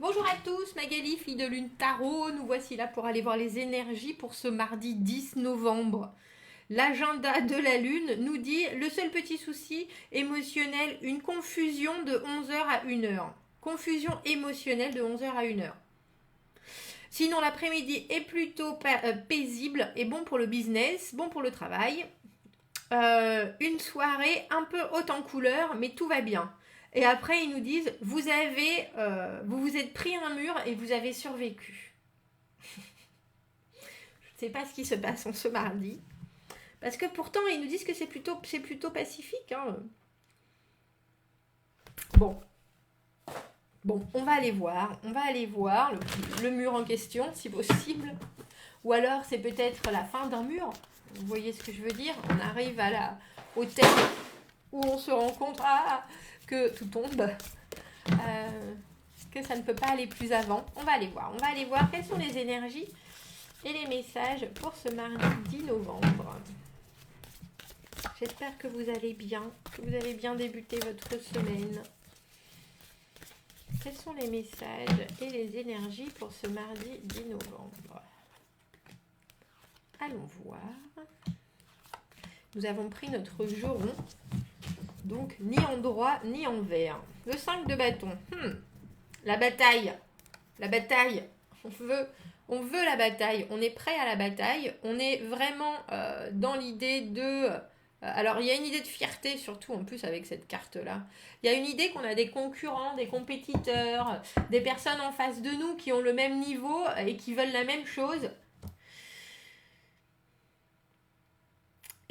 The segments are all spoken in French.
Bonjour à tous, Magali, fille de lune tarot. Nous voici là pour aller voir les énergies pour ce mardi 10 novembre. L'agenda de la lune nous dit le seul petit souci émotionnel, une confusion de 11h à 1h. Confusion émotionnelle de 11h à 1h. Sinon, l'après-midi est plutôt paisible et bon pour le business, bon pour le travail. Une soirée un peu haute en couleur, mais tout va bien. Et après, ils nous disent, vous vous êtes pris un mur et vous avez survécu. Je ne sais pas ce qui se passe en ce mardi. Parce que pourtant, ils nous disent que c'est plutôt pacifique. Hein. Bon, on va aller voir. Le mur en question, si possible. Ou alors, c'est peut-être la fin d'un mur. Vous voyez ce que je veux dire? On arrive au thème où on se rend compte que tout tombe. Que ça ne peut pas aller plus avant. On va aller voir quelles sont les énergies et les messages pour ce mardi 10 novembre. J'espère que vous allez bien, que vous avez bien débuté votre semaine. Quels sont les messages et les énergies pour ce mardi 10 novembre? Allons voir. Nous avons pris notre jauron, donc ni en droit ni en vert. Le 5 de bâton. La bataille. On veut la bataille. On est prêt à la bataille. On est vraiment dans l'idée de... alors, il y a une idée de fierté, surtout en plus avec cette carte-là. Il y a une idée qu'on a des concurrents, des compétiteurs, des personnes en face de nous qui ont le même niveau et qui veulent la même chose.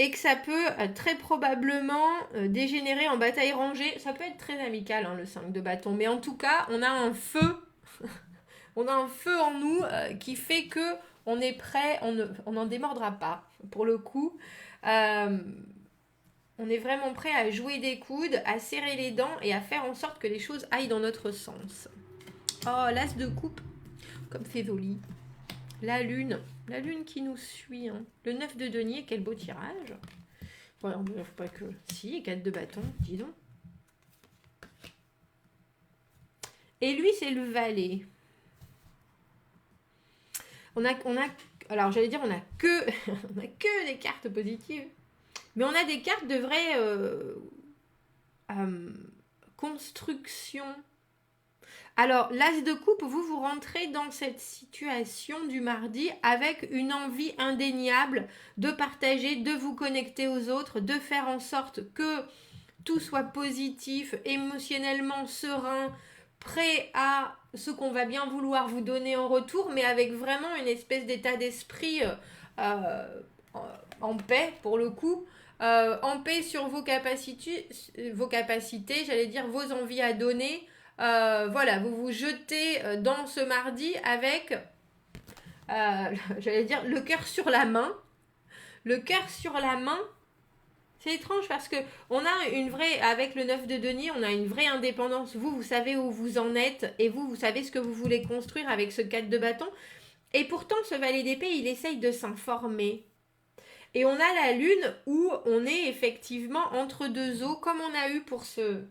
Et que ça peut très probablement dégénérer en bataille rangée. Ça peut être très amical, hein, le 5 de bâton. Mais en tout cas, on a un feu. On a un feu en nous qui fait que on est prêt, on n'en démordra pas. Pour le coup, on est vraiment prêt à jouer des coudes, à serrer les dents et à faire en sorte que les choses aillent dans notre sens. Oh, l'as de coupe, comme c'est joli. La lune qui nous suit. Hein. Le 9 de denier, quel beau tirage. Bon, alors, faut pas que... Si, 4 de bâton, dis donc. Et lui, c'est le valet. Alors, j'allais dire, on a que des cartes positives. Mais on a des cartes de vraie construction. Alors, l'as de coupe, vous rentrez dans cette situation du mardi avec une envie indéniable de partager, de vous connecter aux autres, de faire en sorte que tout soit positif, émotionnellement serein, prêt à ce qu'on va bien vouloir vous donner en retour, mais avec vraiment une espèce d'état d'esprit en paix, pour le coup. En paix sur vos capacités, j'allais dire vos envies à donner. Voilà, vous vous jetez dans ce mardi avec, j'allais dire, le cœur sur la main. Le cœur sur la main, c'est étrange parce que on a une vraie, avec le 9 de denier, on a une vraie indépendance. Vous savez où vous en êtes et vous savez ce que vous voulez construire avec ce 4 de bâton. Et pourtant, ce valet d'épée, il essaye de s'informer. Et on a la lune où on est effectivement entre deux eaux, comme on a eu pour ce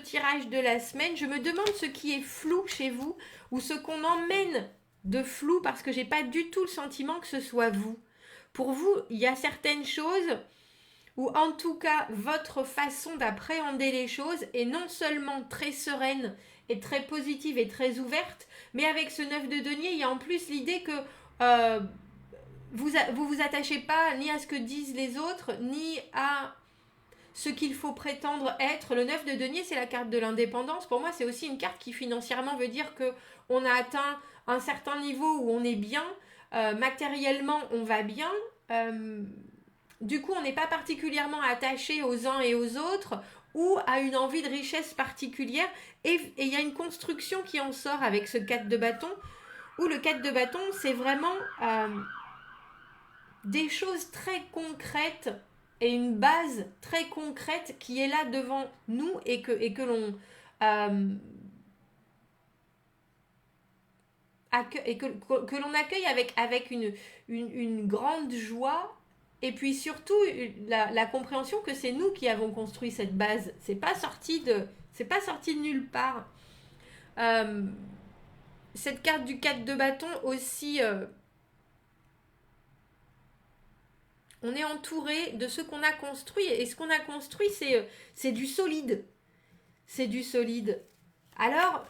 tirage de la semaine. Je me demande ce qui est flou chez vous ou ce qu'on emmène de flou parce que j'ai pas du tout le sentiment que ce soit vous. Pour vous, il y a certaines choses ou en tout cas votre façon d'appréhender les choses est non seulement très sereine et très positive et très ouverte, mais avec ce 9 de denier, il y a en plus l'idée que vous attachez pas ni à ce que disent les autres, ni à ce qu'il faut prétendre être. Le 9 de denier, c'est la carte de l'indépendance. Pour moi, c'est aussi une carte qui financièrement veut dire qu'on a atteint un certain niveau où on est bien, matériellement on va bien, du coup on n'est pas particulièrement attaché aux uns et aux autres ou à une envie de richesse particulière, et il y a une construction qui en sort avec ce 4 de bâton, où le 4 de bâton c'est vraiment des choses très concrètes et une base très concrète qui est là devant nous et que l'on l'on accueille avec une grande joie, et puis surtout la compréhension que c'est nous qui avons construit cette base. C'est pas sorti de nulle part. Euh, cette carte du 4 de bâton aussi, on est entouré de ce qu'on a construit. Et ce qu'on a construit, c'est du solide. C'est du solide. Alors,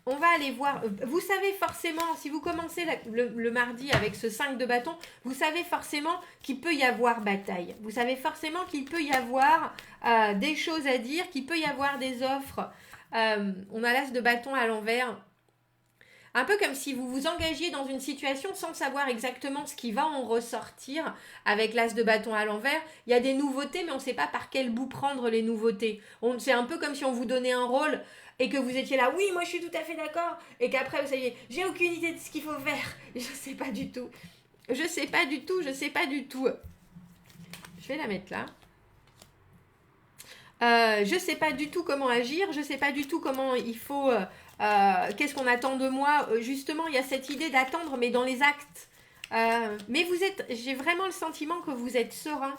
on va aller voir. Vous savez forcément, si vous commencez le mardi avec ce 5 de bâton, vous savez forcément qu'il peut y avoir bataille. Vous savez forcément qu'il peut y avoir des choses à dire, qu'il peut y avoir des offres. On a l'as de bâton à l'envers. Un peu comme si vous vous engagiez dans une situation sans savoir exactement ce qui va en ressortir avec l'as de bâton à l'envers. Il y a des nouveautés, mais on ne sait pas par quel bout prendre les nouveautés. C'est un peu comme si on vous donnait un rôle et que vous étiez là, oui, moi je suis tout à fait d'accord, et qu'après vous savez, j'ai aucune idée de ce qu'il faut faire. Je ne sais pas du tout. Je ne sais pas du tout, je ne sais pas du tout. Je vais la mettre là. Je ne sais pas du tout comment agir, je ne sais pas du tout comment il faut... qu'est-ce qu'on attend de moi. Justement, il y a cette idée d'attendre, mais dans les actes. Mais j'ai vraiment le sentiment que vous êtes serein.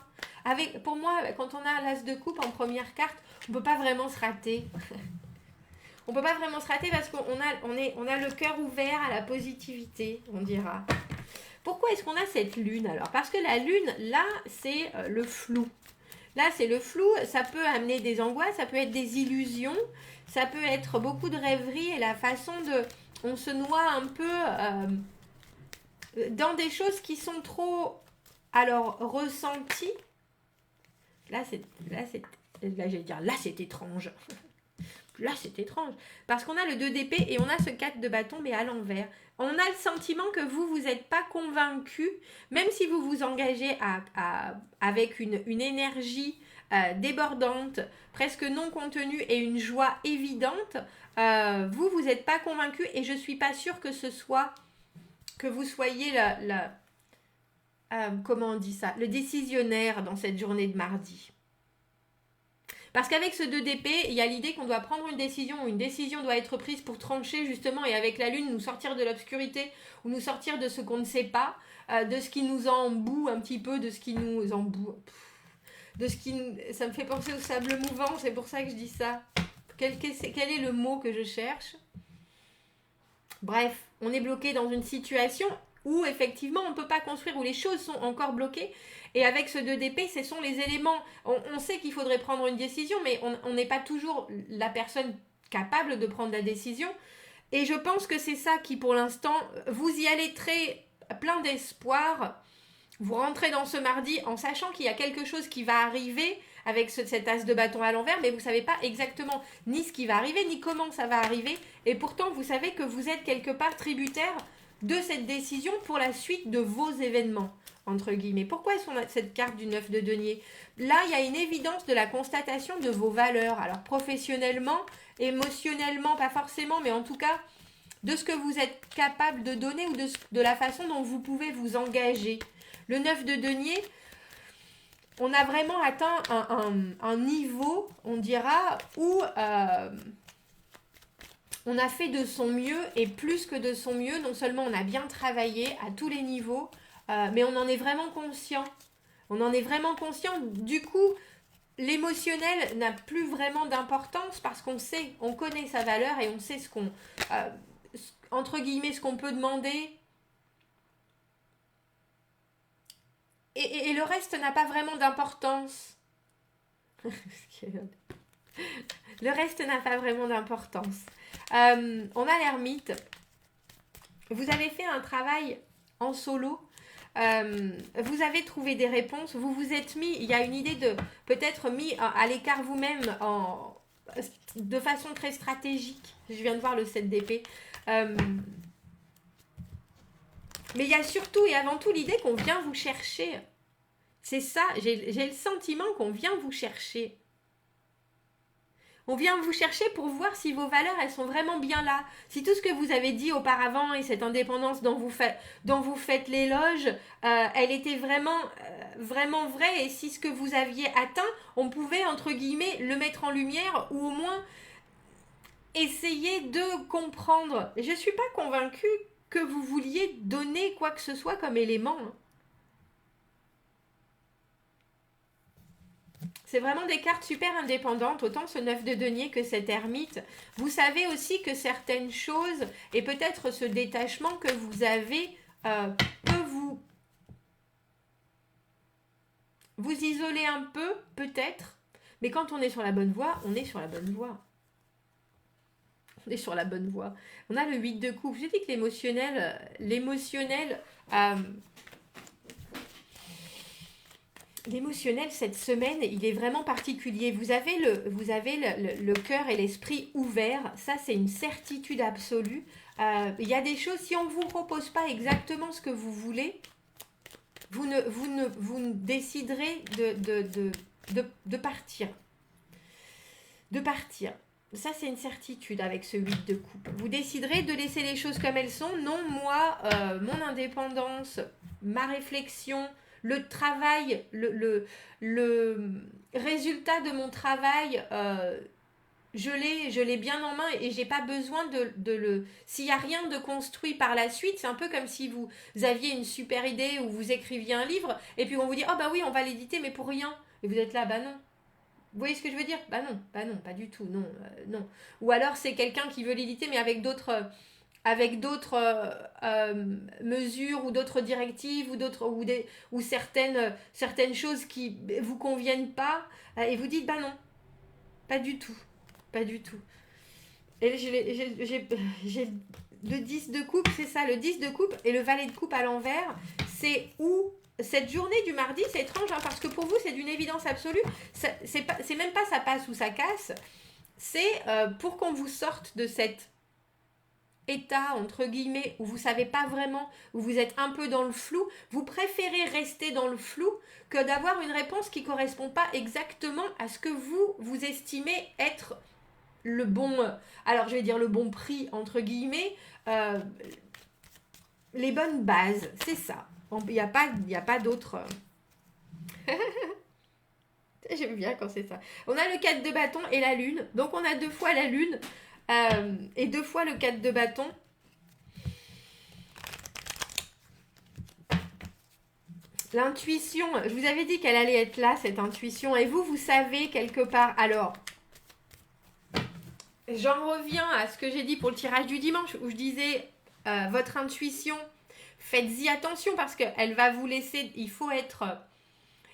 Pour moi, quand on a l'as de coupe en première carte, on ne peut pas vraiment se rater. On ne peut pas vraiment se rater parce qu'on a le cœur ouvert à la positivité, on dira. Pourquoi est-ce qu'on a cette lune alors? Parce que la lune, là, c'est le flou. Là, c'est le flou, ça peut amener des angoisses, ça peut être des illusions, ça peut être beaucoup de rêveries et la façon de... On se noie un peu dans des choses qui sont trop... Alors, ressenties. Là, j'allais dire, là, c'est étrange. Là, c'est étrange. Parce qu'on a le 2 d'épée et on a ce 4 de bâton, mais à l'envers. On a le sentiment que vous n'êtes pas convaincu, même si vous vous engagez avec une énergie débordante, presque non contenue et une joie évidente, vous n'êtes pas convaincu et je ne suis pas sûre que vous soyez comment on dit ça, le décisionnaire dans cette journée de mardi. Parce qu'avec ce 2 d'épée, il y a l'idée qu'on doit prendre une décision, ou une décision doit être prise pour trancher justement, et avec la lune, nous sortir de l'obscurité, ou nous sortir de ce qu'on ne sait pas, de ce qui nous embout un petit peu, de ce qui nous embout, ça me fait penser au sable mouvant, c'est pour ça que je dis ça. Quel est le mot que je cherche? Bref, on est bloqué dans une situation où effectivement on ne peut pas construire, où les choses sont encore bloquées. Et avec ce 2 d'épée, ce sont les éléments. On sait qu'il faudrait prendre une décision, mais on n'est pas toujours la personne capable de prendre la décision. Et je pense que c'est ça qui, pour l'instant, vous y allez plein d'espoir. Vous rentrez dans ce mardi en sachant qu'il y a quelque chose qui va arriver avec cet as de bâton à l'envers, mais vous ne savez pas exactement ni ce qui va arriver, ni comment ça va arriver. Et pourtant, vous savez que vous êtes quelque part tributaire de cette décision pour la suite de vos événements, entre guillemets. Pourquoi est-ce qu'on a cette carte du 9 de denier? Là, il y a une évidence de la constatation de vos valeurs. Alors, professionnellement, émotionnellement, pas forcément, mais en tout cas, de ce que vous êtes capable de donner ou de la façon dont vous pouvez vous engager. Le 9 de denier, on a vraiment atteint un niveau, on dira, où... on a fait de son mieux et plus que de son mieux. Non seulement on a bien travaillé à tous les niveaux, mais on en est vraiment conscient. On en est vraiment conscient. Du coup, l'émotionnel n'a plus vraiment d'importance parce qu'on sait, on connaît sa valeur et on sait entre guillemets, ce qu'on peut demander. Et le reste n'a pas vraiment d'importance. Le reste n'a pas vraiment d'importance. On a l'ermite. Vous avez fait un travail en solo. Vous avez trouvé des réponses. Vous vous êtes mis, il y a une idée de peut-être mis à l'écart vous-même de façon très stratégique. Je viens de voir le 7 d'épée. Mais il y a surtout et avant tout l'idée qu'on vient vous chercher. C'est ça, j'ai le sentiment qu'on vient vous chercher. On vient vous chercher pour voir si vos valeurs, elles sont vraiment bien là. Si tout ce que vous avez dit auparavant et cette indépendance dont vous faites l'éloge, elle était vraiment, vraiment vraie. Et si ce que vous aviez atteint, on pouvait, entre guillemets, le mettre en lumière ou au moins essayer de comprendre. Je ne suis pas convaincue que vous vouliez donner quoi que ce soit comme élément. C'est vraiment des cartes super indépendantes, autant ce 9 de denier que cette ermite. Vous savez aussi que certaines choses, et peut-être ce détachement que vous avez, peut vous isoler un peu, peut-être. Mais quand on est sur la bonne voie, on est sur la bonne voie. On est sur la bonne voie. On a le 8 de coupe. J'ai dit que l'émotionnel cette semaine, il est vraiment particulier. Vous avez le cœur et l'esprit ouverts. Ça, c'est une certitude absolue. Il y a des choses, si on ne vous propose pas exactement ce que vous voulez, vous ne déciderez de partir. De partir. Ça, c'est une certitude avec ce 8 de coupe. Vous déciderez de laisser les choses comme elles sont. Non, moi, mon indépendance, ma réflexion, le travail, le résultat de mon travail, je l'ai bien en main et j'ai pas besoin de le... S'il n'y a rien de construit par la suite, c'est un peu comme si vous aviez une super idée ou vous écriviez un livre et puis on vous dit « Oh bah oui, on va l'éditer, mais pour rien ». Et vous êtes là, bah non. Vous voyez ce que je veux dire? Bah non, pas du tout, non, non. Ou alors c'est quelqu'un qui veut l'éditer mais avec d'autres mesures ou d'autres directives ou certaines choses qui vous conviennent pas et vous dites bah non, pas du tout, pas du tout. Et j'ai le 10 de coupe, c'est ça, le 10 de coupe et le valet de coupe à l'envers, c'est où cette journée du mardi, c'est étrange, hein, parce que pour vous, c'est d'une évidence absolue. C'est même pas ça passe ou ça casse. C'est pour qu'on vous sorte de cet état, entre guillemets, où vous savez pas vraiment, où vous êtes un peu dans le flou. Vous préférez rester dans le flou que d'avoir une réponse qui correspond pas exactement à ce que vous estimez être le bon... alors, je vais dire le bon prix, entre guillemets, les bonnes bases, c'est ça. Il n'y a pas d'autre. J'aime bien quand c'est ça. On a le 4 de bâton et la lune. Donc on a 2 fois la lune et 2 fois le 4 de bâton. L'intuition, je vous avais dit qu'elle allait être là, cette intuition. Et vous savez quelque part. Alors, j'en reviens à ce que j'ai dit pour le tirage du dimanche, où je disais, votre intuition... Faites-y attention parce qu'elle va vous laisser,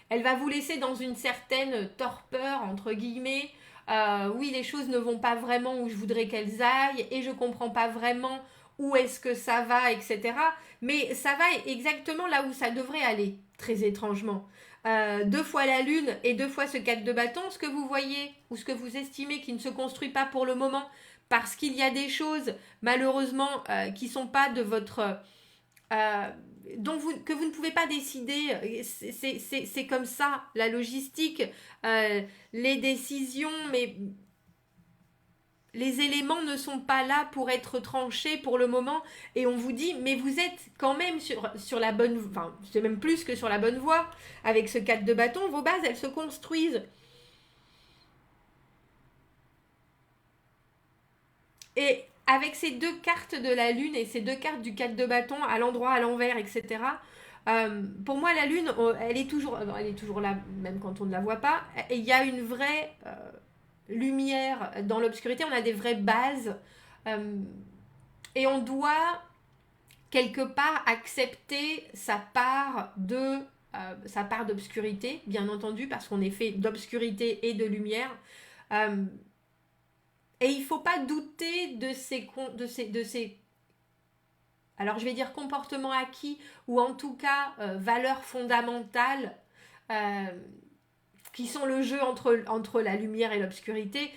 elle va vous laisser dans une certaine torpeur, entre guillemets. Oui, les choses ne vont pas vraiment où je voudrais qu'elles aillent et je comprends pas vraiment où est-ce que ça va, etc. Mais ça va exactement là où ça devrait aller, très étrangement. 2 fois la lune et 2 fois ce 4 de bâton, ce que vous voyez ou ce que vous estimez qui ne se construit pas pour le moment, parce qu'il y a des choses, malheureusement, qui sont pas de votre... que vous ne pouvez pas décider, c'est comme ça, la logistique, les décisions, mais les éléments ne sont pas là pour être tranchés pour le moment, et on vous dit, mais vous êtes quand même sur la bonne, enfin, c'est même plus que sur la bonne voie, avec ce 4 de bâton, vos bases, elles se construisent. Et avec ces 2 cartes de la lune et ces 2 cartes du 4 de bâton à l'endroit, à l'envers, etc., pour moi, la lune, elle est toujours là, même quand on ne la voit pas. Et il y a une vraie lumière dans l'obscurité, on a des vraies bases. Et on doit, quelque part, accepter sa part d'obscurité, bien entendu, parce qu'on est fait d'obscurité et de lumière. Et il ne faut pas douter de ces alors je vais dire comportements acquis ou en tout cas valeurs fondamentales qui sont le jeu entre la lumière et l'obscurité,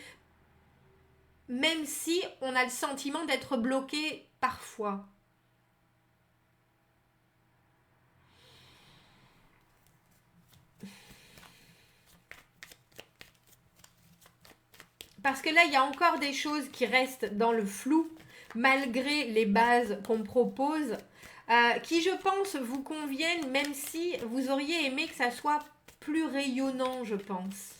même si on a le sentiment d'être bloqué parfois. Parce que là, il y a encore des choses qui restent dans le flou, malgré les bases qu'on propose, qui, je pense, vous conviennent, même si vous auriez aimé que ça soit plus rayonnant, je pense.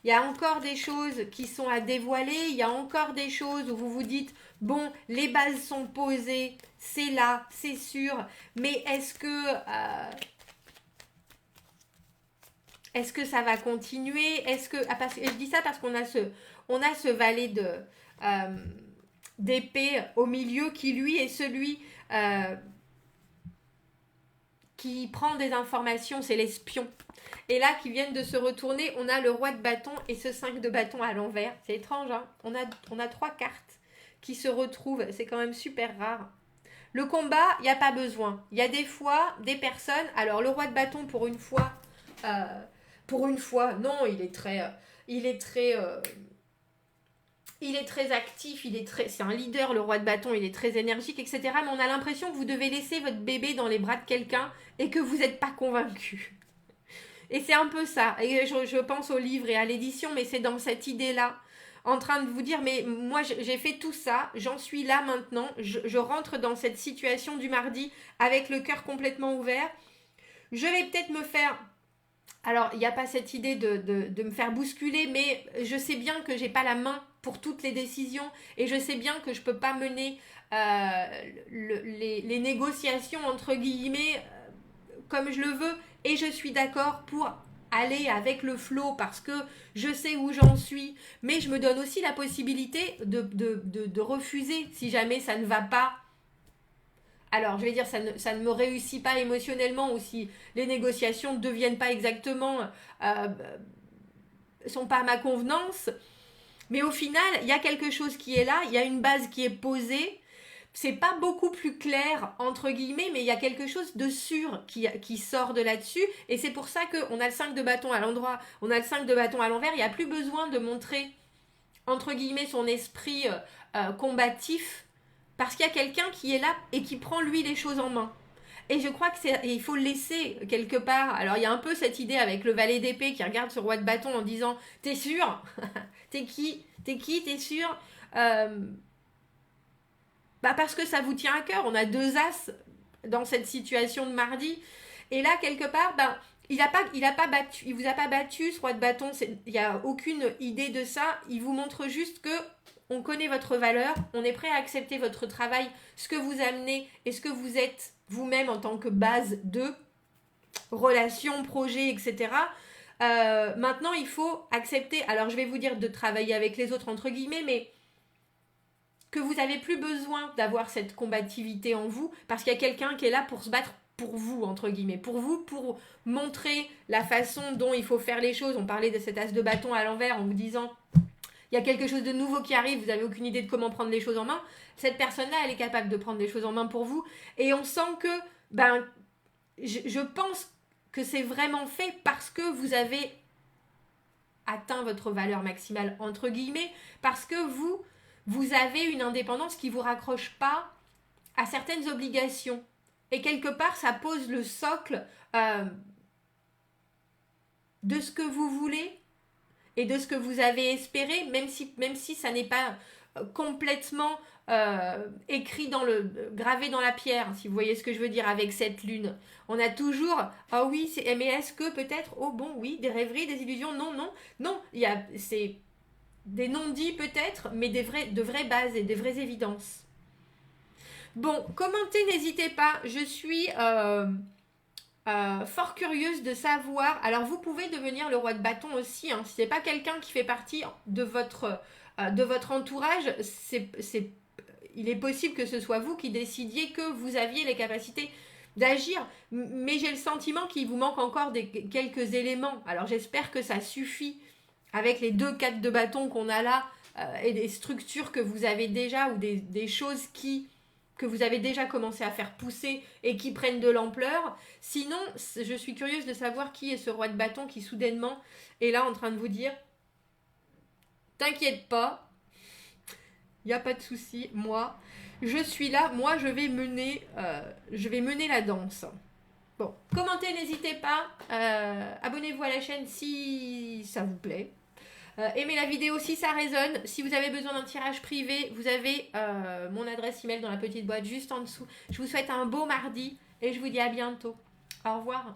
Il y a encore des choses qui sont à dévoiler, il y a encore des choses où vous vous dites, bon, les bases sont posées, c'est là, c'est sûr, mais est-ce Est-ce que ça va continuer? Est-ce que... je dis ça parce qu'on a ce valet d'épée au milieu qui, lui, est celui qui prend des informations, c'est l'espion. Et là, qui viennent de se retourner, on a le roi de bâton et ce 5 de bâton à l'envers. C'est étrange, hein? On a 3 cartes qui se retrouvent. C'est quand même super rare. Le combat, il n'y a pas besoin. Il y a des fois des personnes... Alors, le roi de bâton, pour une fois, non, il est très actif, c'est un leader, le roi de bâton, il est très énergique, etc. Mais on a l'impression que vous devez laisser votre bébé dans les bras de quelqu'un et que vous n'êtes pas convaincu. Et c'est un peu ça. Et je pense au livre et à l'édition, mais c'est dans cette idée-là, en train de vous dire, mais moi j'ai fait tout ça, j'en suis là maintenant, je rentre dans cette situation du mardi avec le cœur complètement ouvert. Je vais peut-être me faire... Alors, il n'y a pas cette idée de me faire bousculer, mais je sais bien que j'ai pas la main pour toutes les décisions et je sais bien que je peux pas mener les négociations, entre guillemets, comme je le veux. Et je suis d'accord pour aller avec le flow parce que je sais où j'en suis. Mais je me donne aussi la possibilité de refuser si jamais ça ne va pas. Alors, je vais dire, ça ne me réussit pas émotionnellement ou si les négociations ne deviennent pas exactement, sont pas à ma convenance. Mais au final, il y a quelque chose qui est là, il y a une base qui est posée. C'est pas beaucoup plus clair, entre guillemets, mais il y a quelque chose de sûr qui sort de là-dessus. Et c'est pour ça qu'on a le 5 de bâton à l'endroit, on a le 5 de bâton à l'envers. Il n'y a plus besoin de montrer, entre guillemets, son esprit combatif. Parce qu'il y a quelqu'un qui est là et qui prend lui les choses en main. Et je crois il faut le laisser quelque part. Alors il y a un peu cette idée avec le valet d'épée qui regarde ce roi de bâton en disant « T'es sûr? T'es qui? T'es sûr ?» Parce que ça vous tient à cœur. On a 2 as dans cette situation de mardi. Et là, quelque part, il vous a pas battu, ce roi de bâton. Il n'y a aucune idée de ça. Il vous montre juste que on connaît votre valeur, on est prêt à accepter votre travail, ce que vous amenez et ce que vous êtes vous-même en tant que base de relations, projets, etc. Maintenant, il faut accepter, alors je vais vous dire de travailler avec les autres, entre guillemets, mais que vous n'avez plus besoin d'avoir cette combativité en vous, parce qu'il y a quelqu'un qui est là pour se battre pour vous, entre guillemets, pour vous, pour montrer la façon dont il faut faire les choses. On parlait de cet as de bâton à l'envers en vous disant... Il y a quelque chose de nouveau qui arrive, vous n'avez aucune idée de comment prendre les choses en main. Cette personne-là, elle est capable de prendre les choses en main pour vous. Et on sent que, je pense que c'est vraiment fait parce que vous avez atteint votre valeur maximale, entre guillemets, parce que vous avez une indépendance qui ne vous raccroche pas à certaines obligations. Et quelque part, ça pose le socle de ce que vous voulez et de ce que vous avez espéré, même si ça n'est pas complètement écrit gravé dans la pierre, si vous voyez ce que je veux dire avec cette lune. On a toujours, ah oui, mais est-ce que peut-être, oh bon, oui, des rêveries, des illusions, non, c'est des non-dits peut-être, mais de vraies bases et des vraies évidences. Bon, commentez, n'hésitez pas, je suis... fort curieuse de savoir. Alors vous pouvez devenir le roi de bâton aussi, hein. Si c'est pas quelqu'un qui fait partie de votre entourage, il est possible que ce soit vous qui décidiez que vous aviez les capacités d'agir, mais j'ai le sentiment qu'il vous manque encore quelques éléments. Alors j'espère que ça suffit avec les 2 4 de bâton qu'on a là et des structures que vous avez déjà ou des choses que vous avez déjà commencé à faire pousser et qui prennent de l'ampleur. Sinon, je suis curieuse de savoir qui est ce roi de bâton qui soudainement est là en train de vous dire « T'inquiète pas, il n'y a pas de souci, moi, je suis là, moi je vais mener la danse. » Bon, commentez, n'hésitez pas, abonnez-vous à la chaîne si ça vous plaît. Aimez la vidéo si ça résonne. Si vous avez besoin d'un tirage privé, vous avez mon adresse email dans la petite boîte juste en dessous. Je vous souhaite un beau mardi et je vous dis à bientôt. Au revoir.